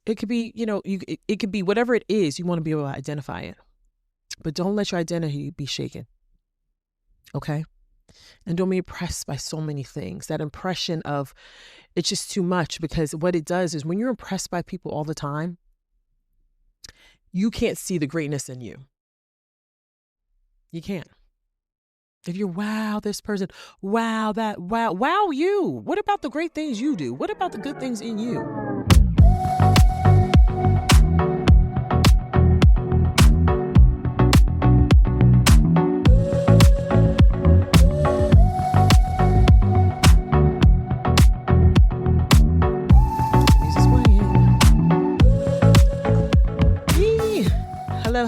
It could be, it could be whatever it is. You want to be able to identify it, but don't let your identity be shaken. Okay. And don't be impressed by so many things. That impression of it's just too much, because what it does is when you're impressed by people all the time, you can't see the greatness in you. You can't. If you're, wow, this person, wow, that, wow, you. What about the great things you do? What about the good things in you?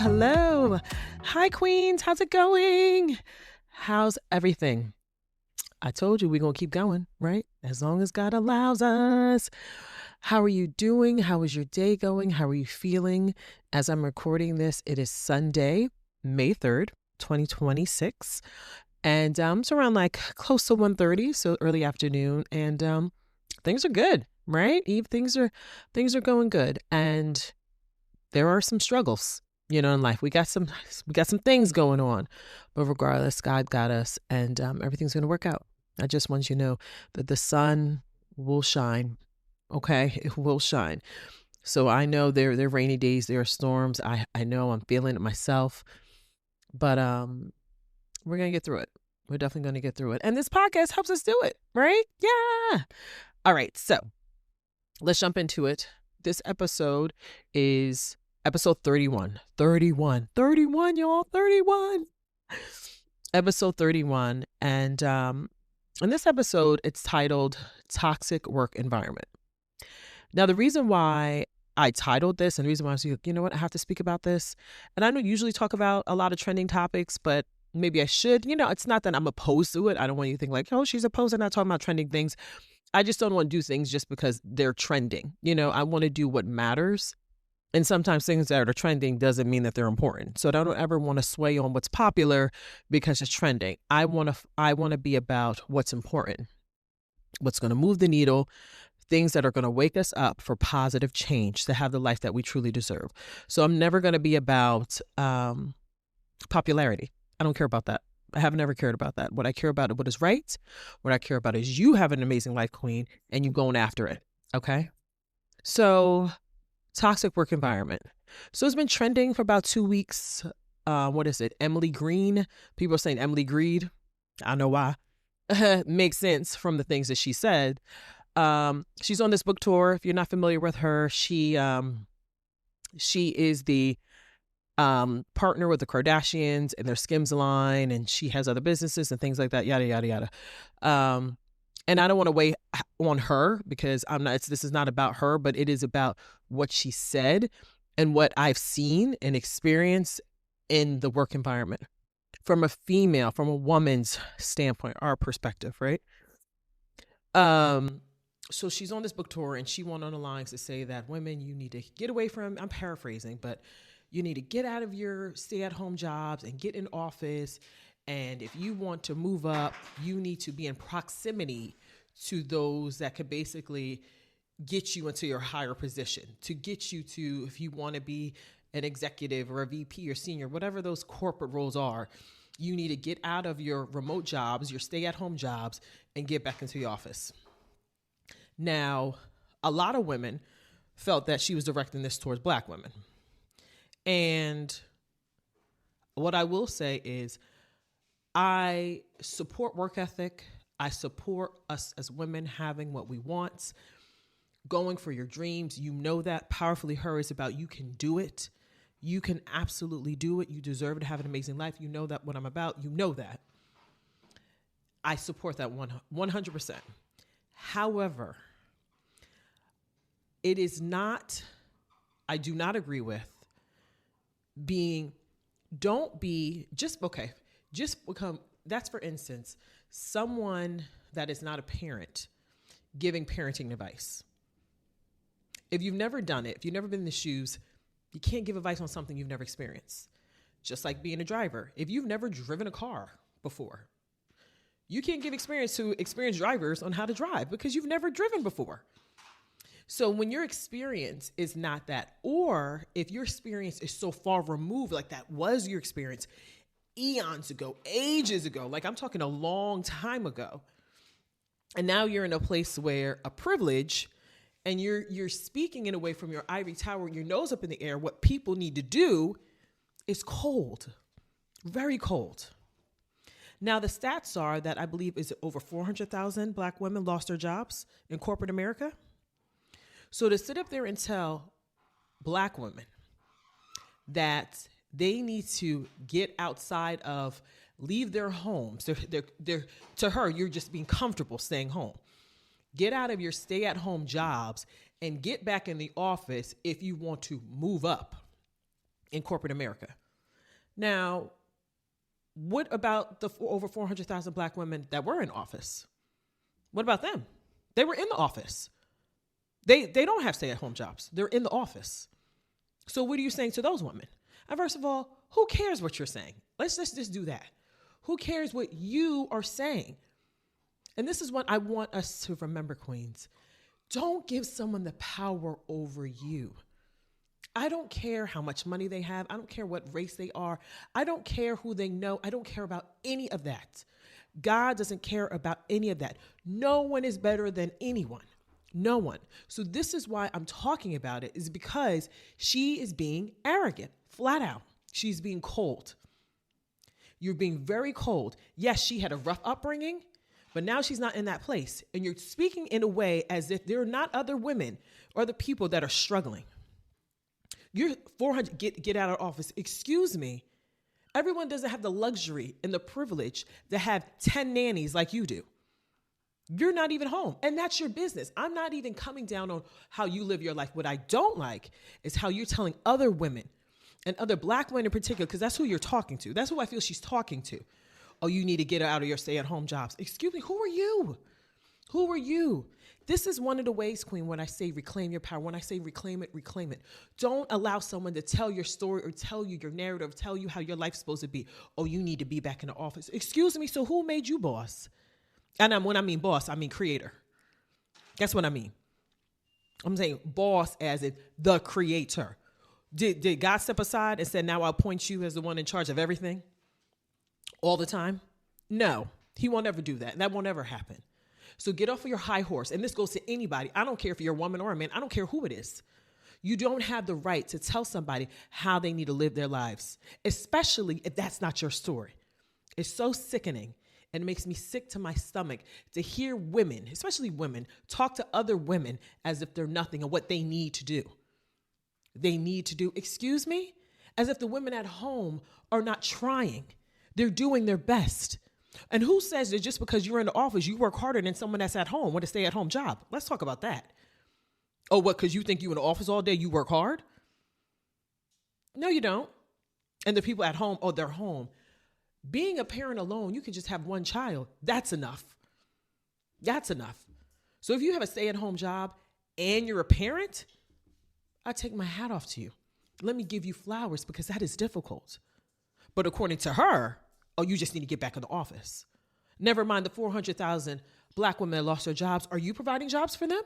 Hello. Hi, Queens. How's it going? How's everything? I told you we're going to keep going, right? As long as God allows us. How are you doing? How is your day going? How are you feeling? As I'm recording this, it is Sunday, May 3rd, 2026. And it's around like close to 1:30, so early afternoon. And things are good, right? Eve, things are going good. And there are some struggles, in life. We got some things going on, but regardless, God got us, and everything's going to work out. I just want you to know that the sun will shine. Okay, it will shine. So I know there are rainy days, there are storms. I know I'm feeling it myself, but we're gonna get through it. We're definitely gonna get through it, and this podcast helps us do it, right? Yeah. All right, so let's jump into it. This episode is episode 31, y'all, 31. Episode 31. And in this episode, it's titled Toxic Work Environment. Now, the reason why I titled this, and the reason why I was like, you know what, I have to speak about this. And I don't usually talk about a lot of trending topics, but maybe I should. It's not that I'm opposed to it. I don't want you to think like, oh, she's opposed to not talking about trending things. I just don't want to do things just because they're trending. I want to do what matters. And sometimes things that are trending doesn't mean that they're important. So I don't ever want to sway on what's popular because it's trending. I want to be about what's important, what's going to move the needle, things that are going to wake us up for positive change to have the life that we truly deserve. So I'm never going to be about popularity. I don't care about that. I have never cared about that. What I care about is what is right. What I care about is you have an amazing life, Queen, and you going after it. Okay? So toxic work environment. So it's been trending for about 2 weeks. What is it? Emily Green. People are saying Emily Greed. I know why. Makes sense from the things that she said. She's on this book tour. If you're not familiar with her, she is the partner with the Kardashians and their Skims line, and she has other businesses and things like that. Yada yada yada. And I don't want to weigh on her because this is not about her, but it is about what she said and what I've seen and experienced in the work environment from a woman's standpoint, our perspective, right? So she's on this book tour and she went on the lines to say that women, you need to get away from, I'm paraphrasing, but you need to get out of your stay-at-home jobs and get in office. And if you want to move up, you need to be in proximity to those that could basically get you into your higher position, to get you to, if you want to be an executive or a VP or senior, whatever those corporate roles are, you need to get out of your remote jobs, your stay-at-home jobs, and get back into the office. Now, a lot of women felt that she was directing this towards Black women. And what I will say is I support work ethic. I support us as women having what we want, going for your dreams. You know that Powerfully Her is about you can do it. You can absolutely do it. You deserve to have an amazing life. You know that what I'm about. You know that. I support that 100%. However, it is not, I do not agree with just become, that's for instance, someone that is not a parent giving parenting advice. If you've never done it, if you've never been in the shoes, you can't give advice on something you've never experienced. Just like being a driver. If you've never driven a car before, you can't give experience to experienced drivers on how to drive because you've never driven before. So when your experience is not that, or if your experience is so far removed, like that was your experience eons ago, ages ago, like I'm talking a long time ago, and now you're in a place where a privilege, and you're speaking in a way from your ivory tower, your nose up in the air, what people need to do is cold, very cold. Now, the stats are that I believe is over 400,000 Black women lost their jobs in corporate America. So to sit up there and tell Black women that they need to get outside of, leave their homes, they're to her, you're just being comfortable staying home. Get out of your stay-at-home jobs and get back in the office if you want to move up in corporate America. Now, what about the over 400,000 Black women that were in office? What about them? They were in the office. They don't have stay-at-home jobs. They're in the office. So what are you saying to those women? And first of all, who cares what you're saying? Let's just do that. Who cares what you are saying? And this is what I want us to remember, queens. Don't give someone the power over you. I don't care how much money they have. I don't care what race they are. I don't care who they know. I don't care about any of that. God doesn't care about any of that. No one is better than anyone. No one. So this is why I'm talking about it, is because she is being arrogant, flat out. She's being cold. You're being very cold. Yes, she had a rough upbringing, but now she's not in that place. And you're speaking in a way as if there are not other women or the people that are struggling. You're 400, get out of office. Excuse me. Everyone doesn't have the luxury and the privilege to have 10 nannies like you do. You're not even home, and that's your business. I'm not even coming down on how you live your life. What I don't like is how you're telling other women and other Black women in particular, because that's who you're talking to. That's who I feel she's talking to. Oh, you need to get out of your stay-at-home jobs. Excuse me, who are you? Who are you? This is one of the ways, queen, when I say reclaim your power, when I say reclaim it, reclaim it. Don't allow someone to tell your story or tell you your narrative, tell you how your life's supposed to be. Oh, you need to be back in the office. Excuse me, so who made you boss? And when I mean boss, I mean creator. That's what I mean. I'm saying boss as in the creator. Did God step aside and said, now I'll appoint you as the one in charge of everything all the time? No, he won't ever do that. That won't ever happen. So get off of your high horse. And this goes to anybody. I don't care if you're a woman or a man. I don't care who it is. You don't have the right to tell somebody how they need to live their lives, especially if that's not your story. It's so sickening. And it makes me sick to my stomach to hear women, especially women, talk to other women as if they're nothing and what they need to do. They need to do, excuse me, as if the women at home are not trying. They're doing their best. And who says that just because you're in the office, you work harder than someone that's at home with a stay-at-home job? Let's talk about that. Oh, what, because you think you're in the office all day, you work hard? No, you don't. And the people at home, oh, they're home. Being a parent alone, you can just have one child. That's enough. That's enough. So if you have a stay-at-home job and you're a parent, I take my hat off to you. Let me give you flowers because that is difficult. But according to her, oh, you just need to get back in the office. Never mind the 400,000 Black women that lost their jobs. Are you providing jobs for them?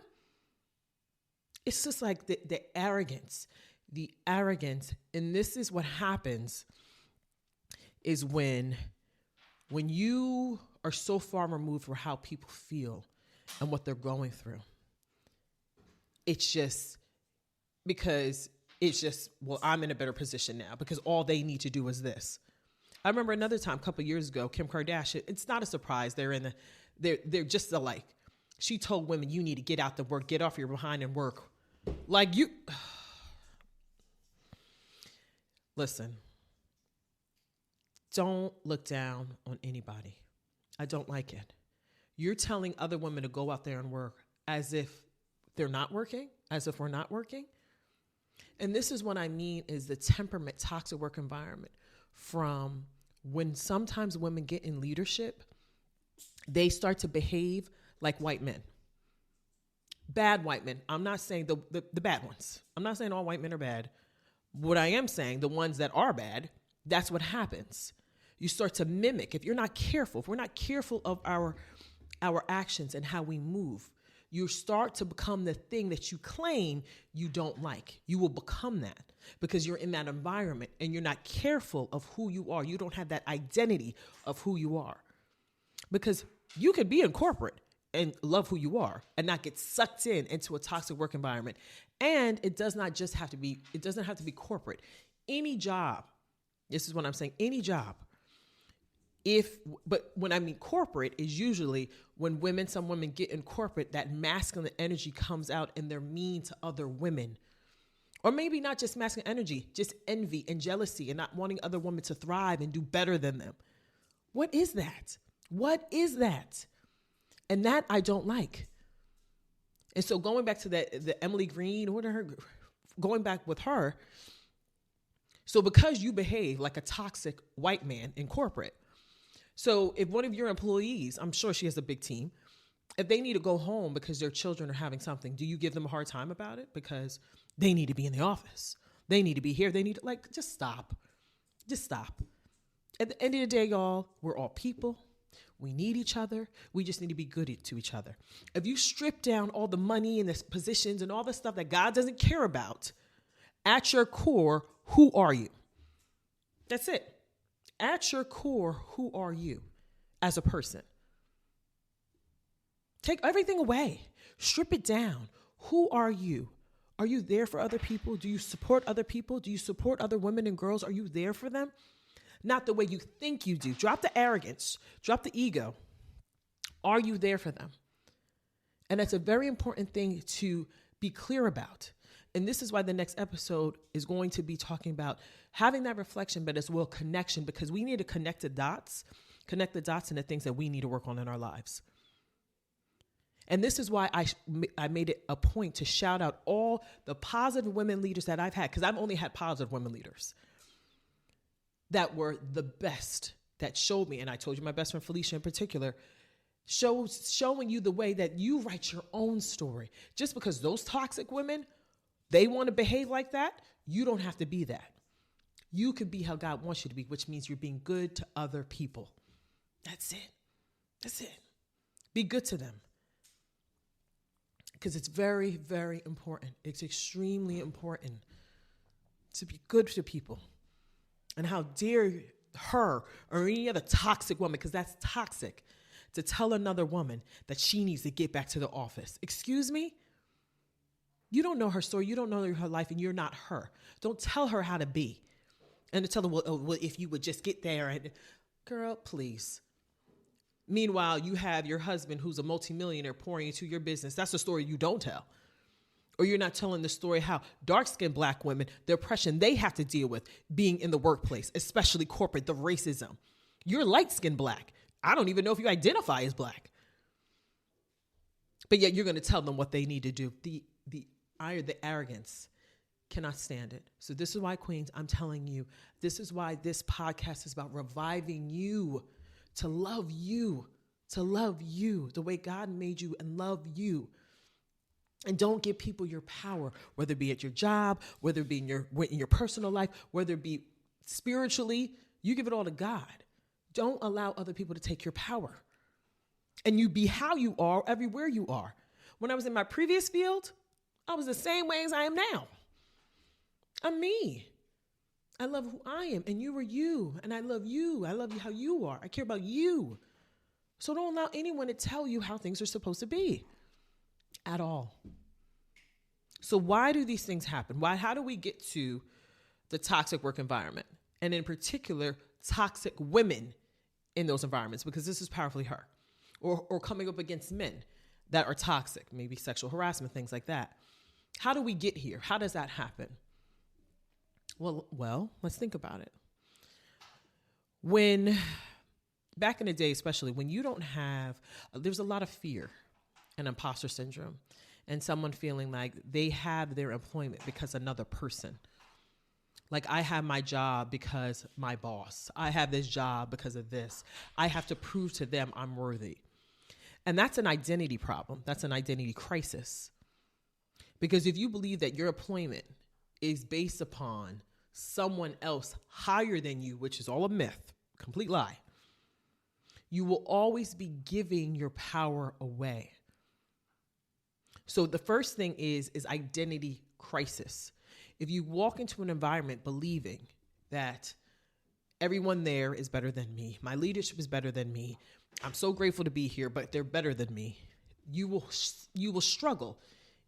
It's just like the arrogance. And this is what happens is when you are so far removed from how people feel and what they're going through. It's just because well, I'm in a better position now because all they need to do is this. I remember another time, a couple of years ago, Kim Kardashian, it's not a surprise. They're just alike. She told women, you need to get out to work, get off your behind and work. Like you, listen. Don't look down on anybody. I don't like it. You're telling other women to go out there and work as if they're not working, as if we're not working. And this is what I mean is the temperament, toxic work environment from when sometimes women get in leadership, they start to behave like white men. Bad white men. I'm not saying the bad ones. I'm not saying all white men are bad. What I am saying, the ones that are bad, that's what happens. You start to mimic. If you're not careful, if we're not careful of our actions and how we move, you start to become the thing that you claim you don't like. You will become that because you're in that environment and you're not careful of who you are. You don't have that identity of who you are. Because you could be in corporate and love who you are and not get sucked into a toxic work environment. And it doesn't have to be corporate. Any job, this is what I'm saying, any job. But when I mean corporate is usually when some women get in corporate, that masculine energy comes out and they're mean to other women. Or maybe not just masculine energy, just envy and jealousy and not wanting other women to thrive and do better than them. What is that? What is that? And that I don't like. And so going back to the Emily Green, going back with her. So because you behave like a toxic white man in corporate, so if one of your employees, I'm sure she has a big team, if they need to go home because their children are having something, do you give them a hard time about it? Because they need to be in the office. They need to be here. They need to, just stop. Just stop. At the end of the day, y'all, we're all people. We need each other. We just need to be good to each other. If you strip down all the money and the positions and all the stuff that God doesn't care about, at your core, who are you? That's it. At your core, who are you as a person? Take everything away. Strip it down. Who are you? Are you there for other people? Do you support other people? Do you support other women and girls? Are you there for them? Not the way you think you do. Drop the arrogance. Drop the ego. Are you there for them? And that's a very important thing to be clear about. And this is why the next episode is going to be talking about having that reflection, but as well connection, because we need to connect the dots and the things that we need to work on in our lives. And this is why I made it a point to shout out all the positive women leaders that I've had, because I've only had positive women leaders that were the best, that showed me. And I told you my best friend Felicia in particular, showing you the way that you write your own story. Just because those toxic women, they want to behave like that, you don't have to be that. You could be how God wants you to be, which means you're being good to other people. That's it. That's it. Be good to them. Because it's very, very important. It's extremely important to be good to people. And how dare her or any other toxic woman, because that's toxic, to tell another woman that she needs to get back to the office. Excuse me? You don't know her story. You don't know her life, and you're not her. Don't tell her how to be. And to tell her, well, if you would just get there. And girl, please. Meanwhile, you have your husband who's a multimillionaire pouring into your business. That's a story you don't tell. Or you're not telling the story how dark-skinned Black women, the oppression they have to deal with being in the workplace, especially corporate, the racism. You're light-skinned Black. I don't even know if you identify as Black. But yet you're going to tell them what they need to do. The arrogance, cannot stand it. So this is why, Queens, I'm telling you, this is why this podcast is about reviving you, to love you the way God made you and love you. And don't give people your power, whether it be at your job, whether it be in your personal life, whether it be spiritually. You give it all to God. Don't allow other people to take your power. And you be how you are everywhere you are. When I was in my previous field, I was the same way as I am now. I'm me. I love who I am, and you are you, and I love you. I love you how you are. I care about you. So don't allow anyone to tell you how things are supposed to be at all. So why do these things happen? How do we get to the toxic work environment? And in particular, toxic women in those environments, because this is powerfully her. Or coming up against men that are toxic, maybe sexual harassment, things like that. How do we get here? How does that happen? Well, let's think about it. Back in the day, especially when you don't have, there's a lot of fear and imposter syndrome and someone feeling like they have their employment because another person. Like, I have my job because my boss. I have this job because of this. I have to prove to them I'm worthy. And that's an identity problem. That's an identity crisis. Because if you believe that your employment is based upon someone else higher than you, which is all a myth, complete lie, you will always be giving your power away. So the first thing is identity crisis. If you walk into an environment believing that everyone there is better than me, my leadership is better than me, I'm so grateful to be here, but they're better than me, you will struggle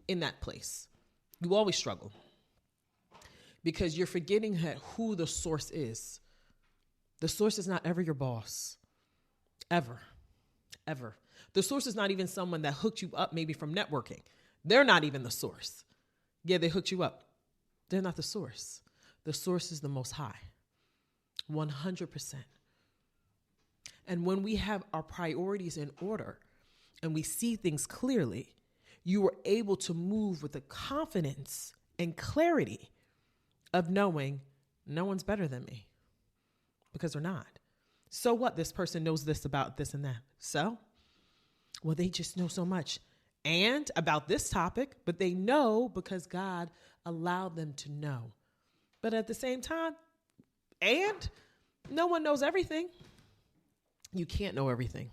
in that place. You always struggle because you're forgetting who the source is. The source is not ever your boss, ever. The source is not even someone that hooked you up maybe from networking. They're not even the source. Yeah, they hooked you up. They're not the source. The source is the Most High, 100%. And when we have our priorities in order and we see things clearly, you are able to move with the confidence and clarity of knowing no one's better than me, because they're not. So what? This person knows this about this and that. So, well, they just know so much and about this topic, but they know because God allowed them to know. But at the same time, and no one knows everything. You can't know everything.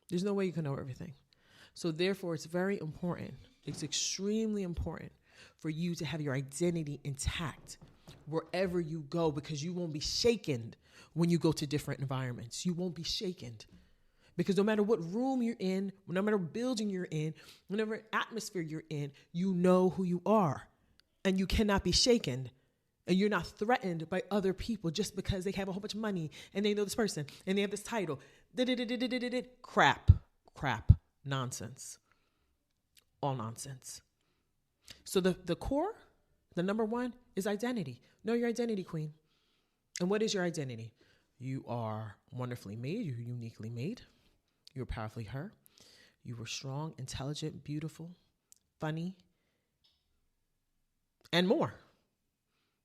There's no way you can know everything. So therefore, it's very important. It's extremely important for you to have your identity intact wherever you go, because you won't be shaken when you go to different environments. You won't be shaken because no matter what room you're in, no matter what building you're in, whatever atmosphere you're in, you know who you are and you cannot be shaken. And you're not threatened by other people just because they have a whole bunch of money and they know this person and they have this title. Crap, nonsense, all nonsense. So the core, the number one is identity. Know your identity, queen. And what is your identity? You are wonderfully made. You're uniquely made. You're powerfully her. You were strong, intelligent, beautiful, funny, and more.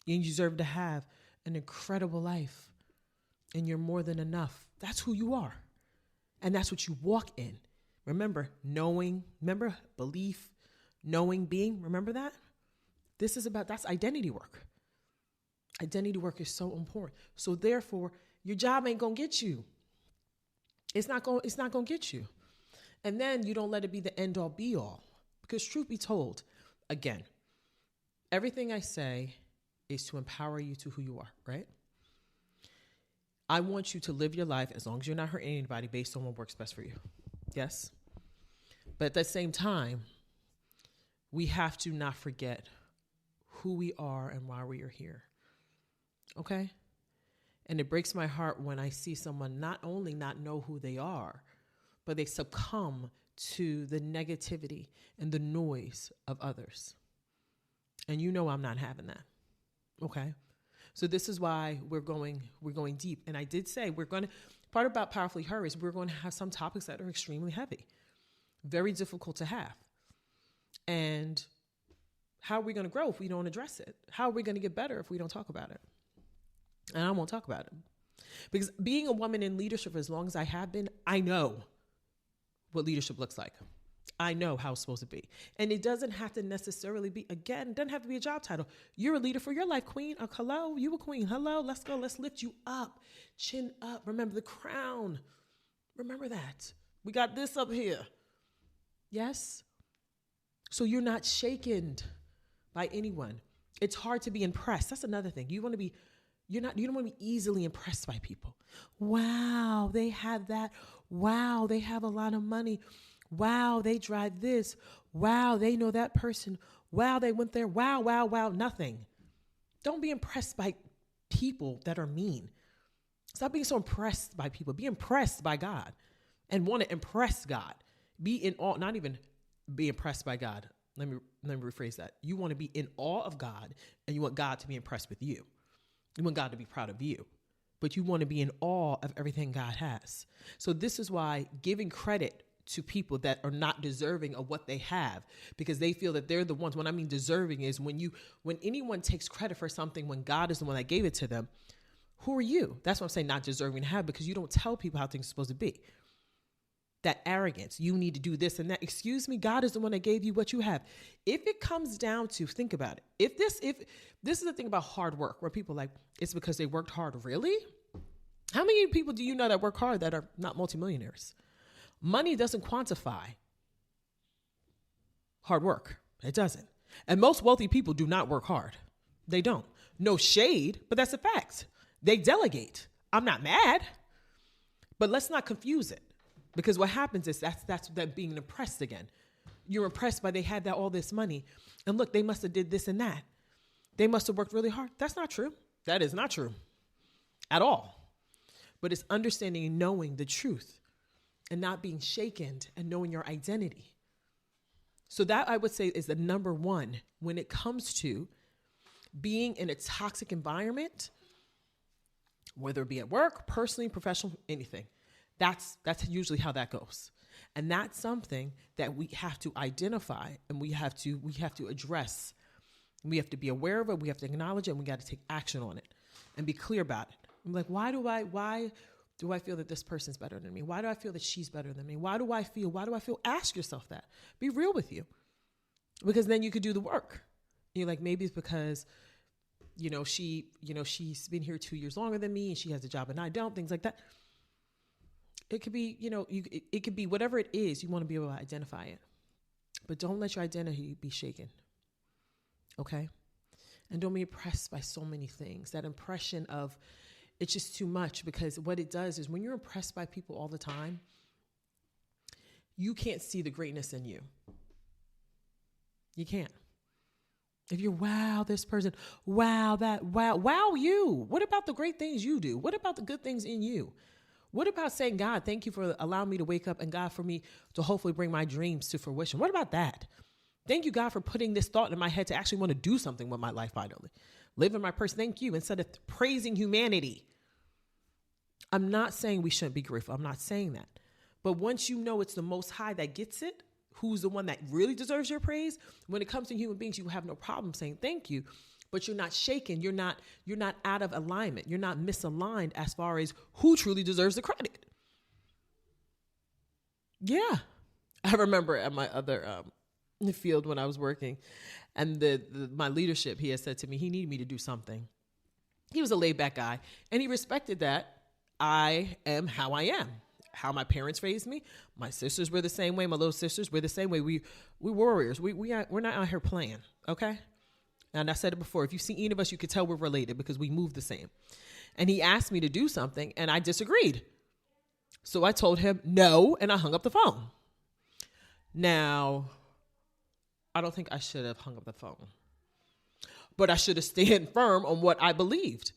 You deserve to have an incredible life. And you're more than enough. That's who you are. And that's what you walk in. Remember, belief, knowing, being. Remember that? That's identity work. Identity work is so important. So therefore, your job ain't going to get you. It's not going to get you. And then you don't let it be the end all be all. Because truth be told, again, everything I say is to empower you to who you are, right? I want you to live your life as long as you're not hurting anybody based on what works best for you. Yes? But at the same time, we have to not forget who we are and why we are here. Okay? And it breaks my heart when I see someone not only not know who they are, but they succumb to the negativity and the noise of others. And you know I'm not having that. Okay. So this is why we're going deep. And I did say part about Powerfully Her is we're going to have some topics that are extremely heavy, very difficult to have. And how are we going to grow if we don't address it? How are we going to get better if we don't talk about it? And I won't talk about it. Because being a woman in leadership as long as I have been, I know what leadership looks like. I know how it's supposed to be. And it doesn't have to necessarily be, again, it doesn't have to be a job title. You're a leader for your life, queen. Hello, you a queen. Hello, let's go. Let's lift you up. Chin up. Remember the crown. Remember that. We got this up here. Yes? So you're not shaken by anyone. It's hard to be impressed. That's another thing. You don't want to be easily impressed by people. Wow, they have that. Wow, they have a lot of money. Wow, they drive this. Wow, they know that person. Wow, they went there. Wow, nothing. Don't be impressed by people that are mean. Stop being so impressed by people. Be impressed by God and want to impress God. Be in awe, not even be impressed by God. Let me rephrase that. You want to be in awe of God and you want God to be impressed with you. You want God to be proud of you, but you want to be in awe of everything God has. So this is why giving credit to people that are not deserving of what they have, because they feel that they're the ones. When I mean deserving is when anyone takes credit for something when God is the one that gave it to them. Who are you? That's what I'm saying, not deserving to have, because you don't tell people how things are supposed to be. That arrogance, you need to do this and that. Excuse me, God is the one that gave you what you have. If it comes down to, think about it. If this is the thing about hard work, where people are like, it's because they worked hard. Really? How many people do you know that work hard that are not multimillionaires? Money doesn't quantify hard work. It doesn't. And most wealthy people do not work hard. They don't. No shade, but that's a fact. They delegate. I'm not mad, but let's not confuse it, because what happens is that's that being impressed again. You're impressed by they had all this money, and look, they must have did this and that. They must have worked really hard. That's not true. That is not true at all. But it's understanding and knowing the truth and not being shaken and knowing your identity. So that, I would say, is the number one when it comes to being in a toxic environment, whether it be at work, personally, professional, anything. That's usually how that goes. And that's something that we have to identify, and we have to address. We have to be aware of it. We have to acknowledge it, and we got to take action on it and be clear about it. I'm like, why do I feel that this person's better than me? Why do I feel that she's better than me? Why do I feel? Ask yourself that. Be real with you, because then you could do the work. You're like, maybe it's because, she's been here 2 years longer than me and she has a job and I don't, things like that. It could be, it could be whatever it is, you want to be able to identify it, but don't let your identity be shaken. Okay. And don't be impressed by so many things. That impression of it's just too much, because what it does is when you're impressed by people all the time, you can't see the greatness in you. You can't. If you're, wow, this person, wow, that, wow, you. What about the great things you do? What about the good things in you? What about saying, God, thank you for allowing me to wake up, and God, for me to hopefully bring my dreams to fruition? What about that? Thank you, God, for putting this thought in my head to actually want to do something with my life finally. Live in my person. Thank you. Instead of praising humanity. I'm not saying we shouldn't be grateful. I'm not saying that. But once you know it's the Most High that gets it, who's the one that really deserves your praise, when it comes to human beings, you have no problem saying thank you, but you're not shaken. You're not out of alignment. You're not misaligned as far as who truly deserves the credit. Yeah. I remember at my other field when I was working, and my leadership, he had said to me, he needed me to do something. He was a laid back guy, and he respected that I am how I am, how my parents raised me. My sisters were the same way. My little sisters were the same way. We warriors. We're not out here playing. Okay. And I said it before, if you see any of us, you could tell we're related because we move the same. And he asked me to do something, and I disagreed. So I told him no, and I hung up the phone. Now, I don't think I should have hung up the phone, but I should have stayed firm on what I believed.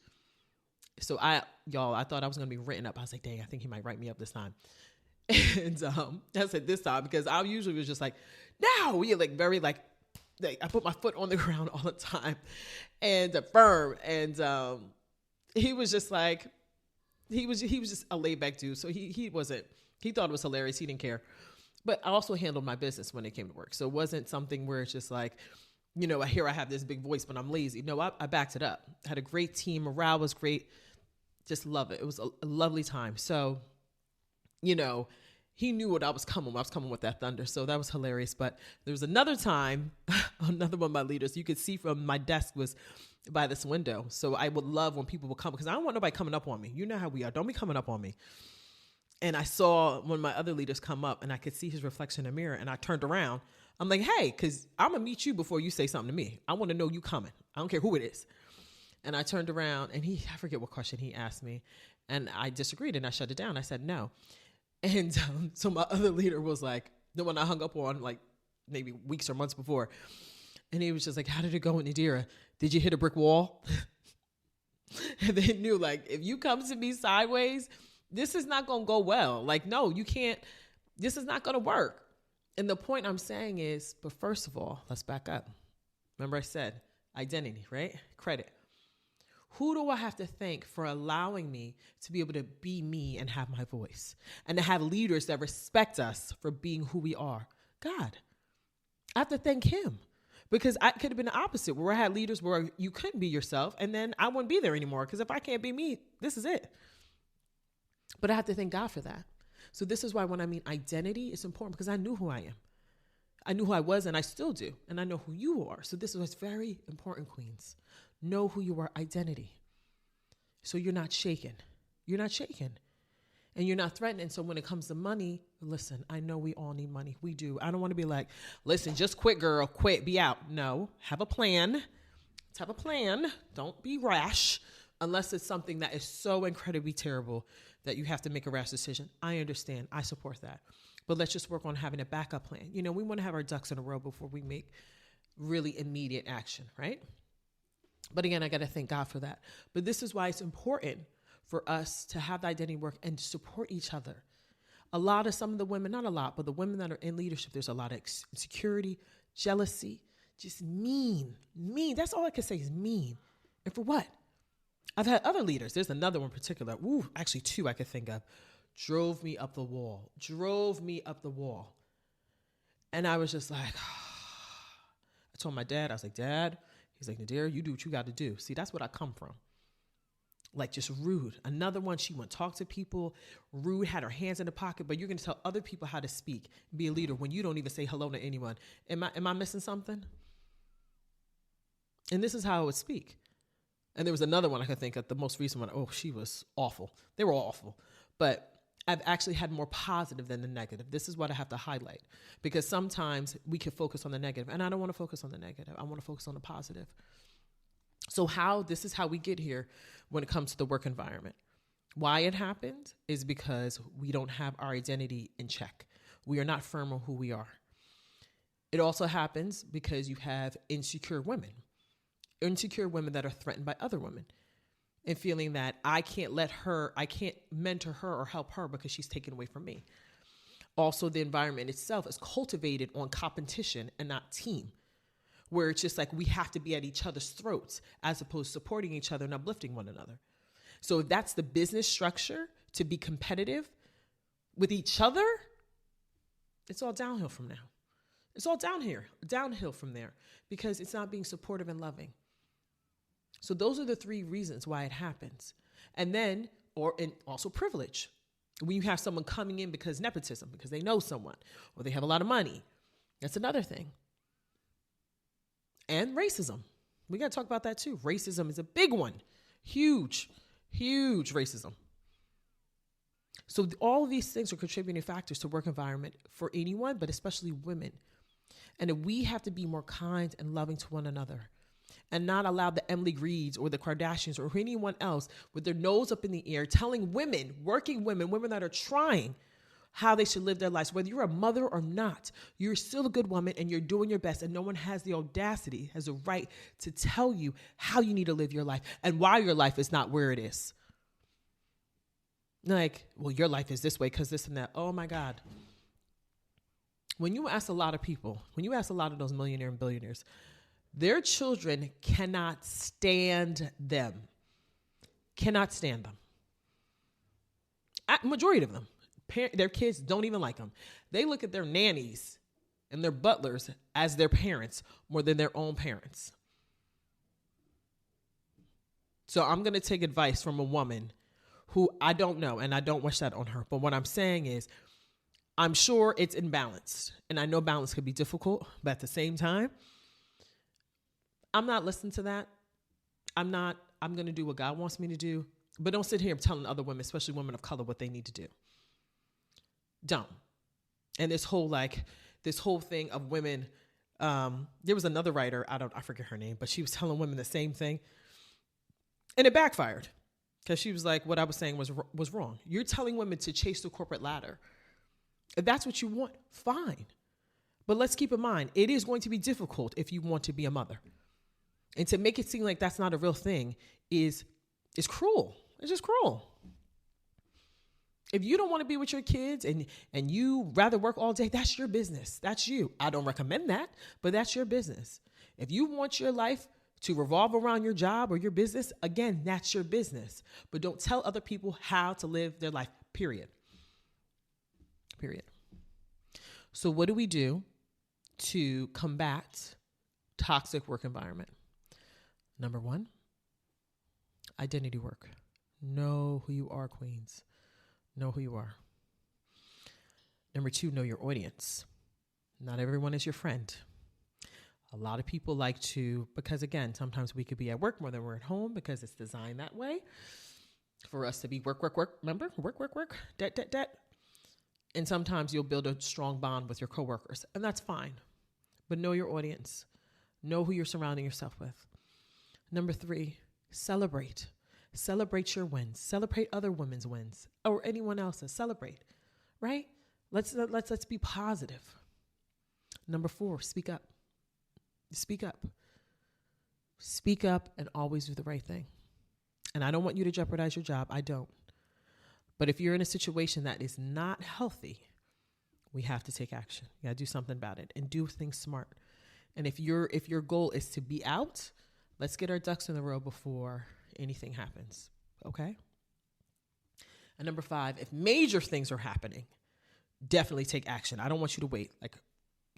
So I thought I was going to be written up. I was like, dang, I think he might write me up this time. And I said this time, because I usually was just like, no, you're like very like I put my foot on the ground all the time and firm. And he was just like, he was just a laid back dude. So he thought it was hilarious. He didn't care. But I also handled my business when it came to work. So it wasn't something where it's just like, I have this big voice, but I'm lazy. No, I backed it up. I had a great team. Morale was great. Just love it. It was a lovely time. So, he knew what I was coming. I was coming with that thunder. So that was hilarious. But there was another time, another one of my leaders, you could see from my desk was by this window. So I would love when people would come, because I don't want nobody coming up on me. You know how we are. Don't be coming up on me. And I saw one of my other leaders come up, and I could see his reflection in the mirror, and I turned around. I'm like, hey, because I'm going to meet you before you say something to me. I want to know you coming. I don't care who it is. And I turned around, and I forget what question he asked me, and I disagreed, and I shut it down. I said no. And so my other leader was like, the one I hung up on like maybe weeks or months before, and he was just like, how did it go with Nadira? Did you hit a brick wall? And they knew, like, if you come to me sideways, this is not going to go well. Like, no, you can't. This is not going to work. And the point I'm saying is, but first of all, let's back up. Remember I said identity, right? Credit. Who do I have to thank for allowing me to be able to be me and have my voice, and to have leaders that respect us for being who we are? God. I have to thank him, because I could have been the opposite, where I had leaders where you couldn't be yourself, and then I wouldn't be there anymore, because if I can't be me, this is it. But I have to thank God for that. So this is why when I mean identity, it's important, because I knew who I am. I knew who I was, and I still do. And I know who you are. So this is what's very important, queens. Know who you are, identity. So you're not shaken. You're not shaken. and you're not threatening. So when it comes to money, listen, I know we all need money. We do. I don't want to be like, listen, just quit, girl, quit, be out. No, have a plan. Let's have a plan. Don't be rash unless it's something that is so incredibly terrible that you have to make a rash decision. I understand. I support that. But let's just work on having a backup plan. You know, we want to have our ducks in a row before we make really immediate action, right? But again, I got to thank God for that. But this is why it's important for us to have the identity work and support each other. Some of the women, not a lot, but the women that are in leadership, there's a lot of insecurity, jealousy, just mean. That's all I can say is mean. And for what? I've had other leaders. There's another one in particular. Actually two I could think of. Drove me up the wall. And I was just like, I told my dad, I was like, Dad, he's like, Nadira, you do what you got to do. See, that's what I come from. Like just rude. Another one, she wouldn't talk to people. Rude, had her hands in the pocket, but you're going to tell other people how to speak, be a leader when you don't even say hello to anyone. Am I missing something? And this is how I would speak. And there was another one I could think of, the most recent one. Oh, she was awful. They were all awful. But I've actually had more positive than the negative. This is what I have to highlight, because sometimes we can focus on the negative, and I don't want to focus on the negative. I want to focus on the positive. So this is how we get here when it comes to the work environment. Why it happens is because we don't have our identity in check. We are not firm on who we are. It also happens because you have insecure women that are threatened by other women and feeling that I can't mentor her or help her because she's taken away from me. Also, the environment itself is cultivated on competition and not team, where it's just like we have to be at each other's throats as opposed to supporting each other and uplifting one another. So if that's the business structure, to be competitive with each other, it's all downhill from now. It's all downhill from there, because it's not being supportive and loving. So those are the three reasons why it happens. And then, and also privilege. When you have someone coming in because nepotism, because they know someone, or they have a lot of money, that's another thing. And racism. We got to talk about that too. Racism is a big one. Huge racism. So all of these things are contributing factors to work environment for anyone, but especially women. And we have to be more kind and loving to one another, and not allow the Emily Greeds or the Kardashians or anyone else with their nose up in the air telling women, working women that are trying, how they should live their lives. Whether you're a mother or not, you're still a good woman and you're doing your best, and no one has the audacity, has the right to tell you how you need to live your life and why your life is not where it is. Like, well, your life is this way because this and that. Oh my God. When you ask a lot of people, when you ask a lot of those millionaires and billionaires, their children cannot stand them. Cannot stand them. Majority of them. Their kids don't even like them. They look at their nannies and their butlers as their parents more than their own parents. So I'm going to take advice from a woman who I don't know, and I don't wish that on her. But what I'm saying is, I'm sure it's imbalanced, and I know balance could be difficult, but at the same time, I'm not listening to that. I'm going to do what God wants me to do, but don't sit here telling other women, especially women of color, what they need to do. Don't. And this whole thing of women, there was another writer, I forget her name, but she was telling women the same thing, and it backfired, because she was like, what I was saying was wrong. You're telling women to chase the corporate ladder. If that's what you want, fine. But let's keep in mind, it is going to be difficult if you want to be a mother. And to make it seem like that's not a real thing is cruel. It's just cruel. If you don't want to be with your kids and you rather work all day, that's your business. That's you. I don't recommend that, but that's your business. If you want your life to revolve around your job or your business, again, that's your business. But don't tell other people how to live their life, period. So what do we do to combat toxic work environment? Number one, identity work. Know who you are, queens. Know who you are. Number two, know your audience. Not everyone is your friend. A lot of people because again, sometimes we could be at work more than we're at home because it's designed that way. for us to be work, remember? Work, debt. And sometimes you'll build a strong bond with your coworkers, and that's fine. But know your audience. Know who you're surrounding yourself with. Number 3, celebrate. Celebrate your wins. Celebrate other women's wins or anyone else's. Celebrate, right? Let's be positive. Number 4, speak up. Speak up. Speak up and always do the right thing. And I don't want you to jeopardize your job. I don't. But if you're in a situation that is not healthy, we have to take action. You got to do something about it and do things smart. And if your goal is to be out, let's get our ducks in a row before anything happens. Okay? And number 5, if major things are happening, definitely take action. I don't want you to wait. Like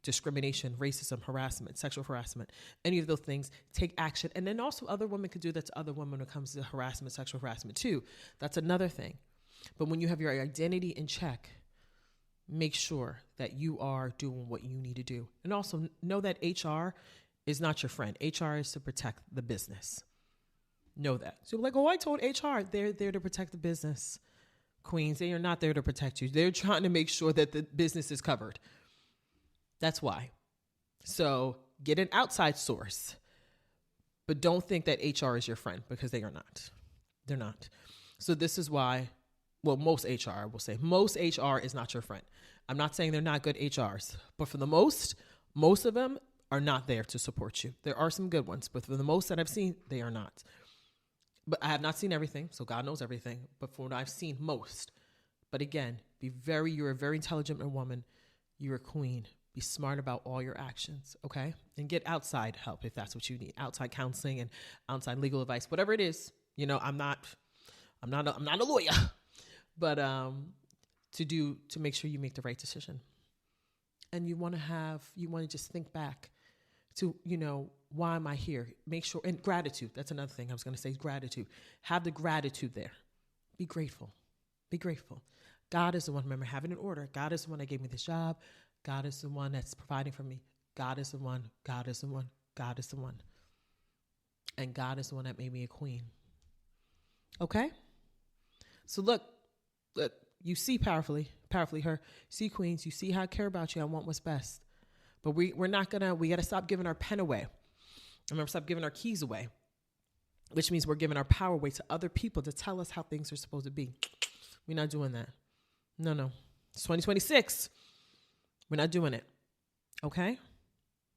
discrimination, racism, harassment, sexual harassment, any of those things, take action. And then also other women could do that to other women when it comes to harassment, sexual harassment too. That's another thing. But when you have your identity in check, make sure that you are doing what you need to do. And also know that HR is not your friend. HR is to protect the business. Know that. So like, oh, I told HR, they're there to protect the business. Queens, they are not there to protect you. They're trying to make sure that the business is covered. That's why. So get an outside source, but don't think that HR is your friend, because they are not. They're not. So this is why, well, most HR is not your friend. I'm not saying they're not good HRs, but for the most of them are not there to support you. There are some good ones, but for the most that I've seen, they are not. But I have not seen everything, so God knows everything. But for what I've seen, most. But again, you're a very intelligent woman. You're a queen. Be smart about all your actions, okay? And get outside help if that's what you need. Outside counseling and outside legal advice, whatever it is. You know, I'm not a lawyer, but to make sure you make the right decision. And you want to just think back to, you know, why am I here? Make sure, and gratitude. That's another thing I was going to say, gratitude. Have the gratitude there. Be grateful. Be grateful. God is the one, remember, having an order. God is the one that gave me this job. God is the one that's providing for me. God is the one. God is the one. God is the one. And God is the one that made me a queen. Okay? So look, you see powerfully her. See, queens, you see how I care about you. I want what's best. But we got to stop giving our pen away. Remember, stop giving our keys away, which means we're giving our power away to other people to tell us how things are supposed to be. We're not doing that. No. It's 2026. We're not doing it. Okay?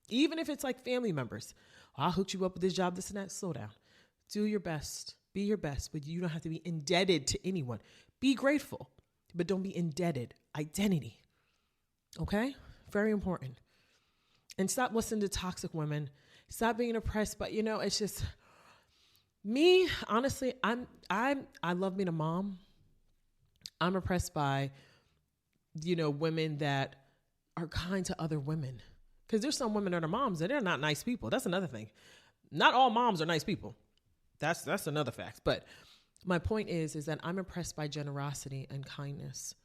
Even if it's like family members. Oh, I'll hook you up with this job, this and that. Slow down. Do your best. Be your best, but you don't have to be indebted to anyone. Be grateful, but don't be indebted. Identity. Okay? Very important. And stop listening to toxic women. Stop being oppressed. But it's just me. Honestly, I love being a mom. I'm oppressed by, women that are kind to other women. Because there's some women that are moms and they're not nice people. That's another thing. Not all moms are nice people. That's another fact. But my point is that I'm impressed by generosity and kindness.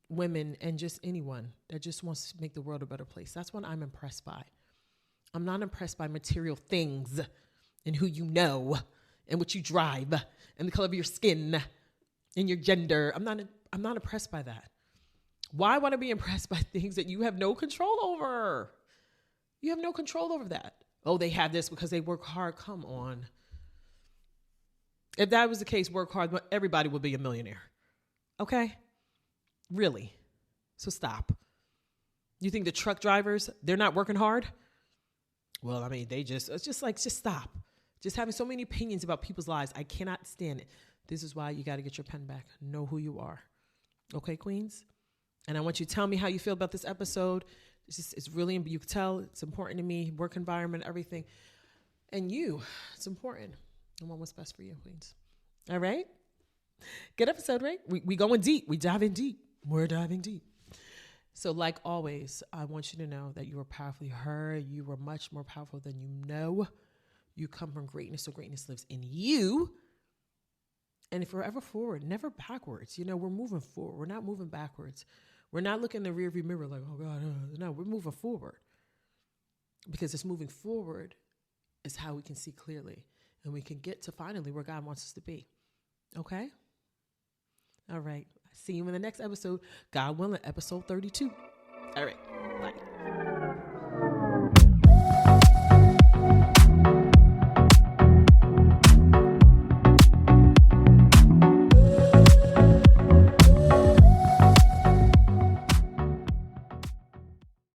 Women and just anyone that just wants to make the world a better place. That's what I'm impressed by. I'm not impressed by material things and who you know and what you drive and the color of your skin and your gender. I'm not impressed by that. Why would I be impressed by things that you have no control over? You have no control over that. Oh, they have this because they work hard. Come on. If that was the case, work hard, everybody would be a millionaire. Okay? Really? So stop. You think the truck drivers, they're not working hard? Well, I mean, just stop. Just having so many opinions about people's lives. I cannot stand it. This is why you got to get your pen back. Know who you are. Okay, queens? And I want you to tell me how you feel about this episode. It's really, you can tell it's important to me, work environment, everything. And it's important. I want what's best for you, queens. All right? Good episode, right? We going deep. We diving deep. We're diving deep. So like always, I want you to know that you are powerfully heard. You are much more powerful than you know. You come from greatness, so greatness lives in you. And forever forward, never backwards. We're moving forward. We're not moving backwards. We're not looking in the rearview mirror like, oh God, no, we're moving forward. Because it's moving forward is how we can see clearly. and we can get to finally where God wants us to be. Okay? All right. See you in the next episode. God willing, episode 32. All right.